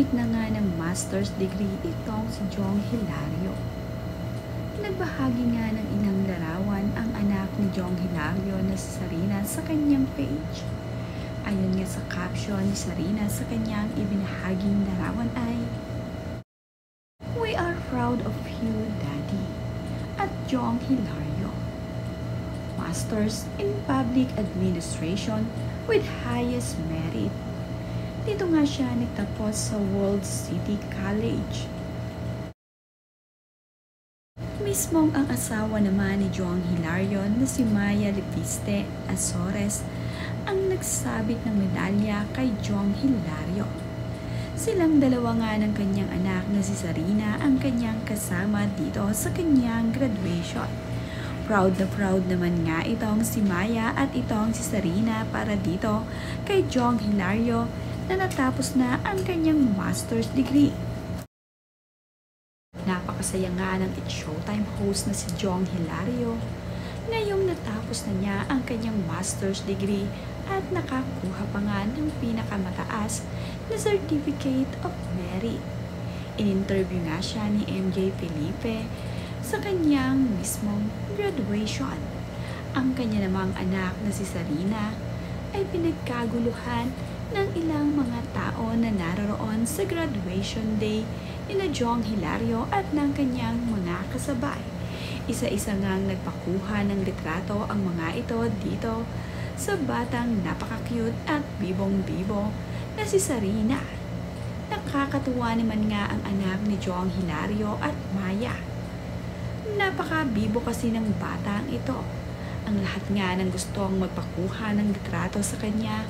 Graduate na nga ng master's degree itong si Jong Hilario. Nagbahagi nga ng inang larawan ang anak ni Jong Hilario na si Sarina sa kanyang page. Ayon nga sa caption ni Sarina sa kanyang ibinahaging larawan ay, "We are proud of you, Daddy," at Jong Hilario. Masters in Public Administration with highest merit. Dito nga siya nagtapos sa World City College. Mismong ang asawa naman ni Jong Hilario na si Maya Leviste Azores ang nagsabit ng medalya kay Jong Hilario. Silang dalawa nga ng kanyang anak na si Sarina ang kanyang kasama dito sa kanyang graduation. Proud naman nga itong si Maya at itong si Sarina para dito kay Jong Hilario na natapos na ang kanyang master's degree. Napakasaya nga ng It's Showtime host na si Jong Hilario ngayong natapos na niya ang kanyang master's degree at nakakuha pa nga ng pinakamataas na Certificate of Merit. In-interview nga siya ni MJ Felipe sa kanyang mismong graduation. Ang kanya namang anak na si Sarina ay pinagkaguluhan ng ilang mga tao na naroroon sa graduation day ni Jong Hilario at ng kanyang mga kasabay. Isa-isa ngang nagpakuha ng litrato ang mga ito dito sa batang napaka-cute at bibong-bibo na si Sarina. Nakakatuwa naman nga ang anak ni Jong Hilario at Maya. Napaka-bibo kasi ng batang ito. Ang lahat nga ng gustong magpakuha ng litrato sa kanya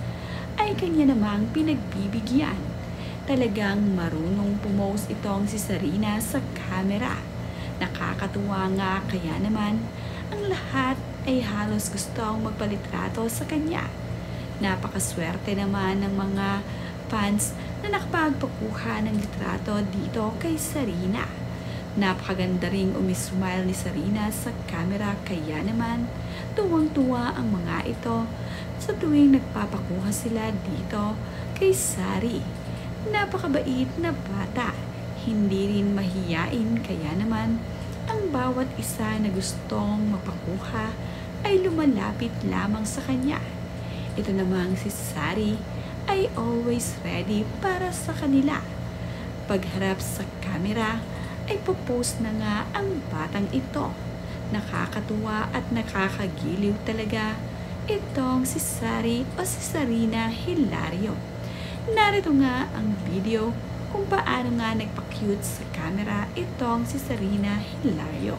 ay kanya namang pinagbibigyan. Talagang marunong pumose itong si Sarina sa camera. Nakakatuwa nga kaya naman ang lahat ay halos gustong magpalitrato sa kanya. Napakaswerte naman ng mga fans na nakapagpakuha ng litrato dito kay Sarina. Napakaganda ring umismile ni Sarina sa camera kaya naman tuwang-tuwa ang mga ito sa tuwing nagpapakuha sila dito kay Sari. Napakabait na bata, hindi rin mahiyain kaya naman ang bawat isa na gustong magpakuha ay lumalapit lamang sa kanya. Ito namang si Sari ay always ready para sa kanila. Pagharap sa camera ay popost na nga ang batang ito. Nakakatuwa at nakakagiliw talaga itong si Sari o si Sarina Hilario. Narito nga ang video kung paano nga nagpa-cute sa camera itong si Sarina Hilario.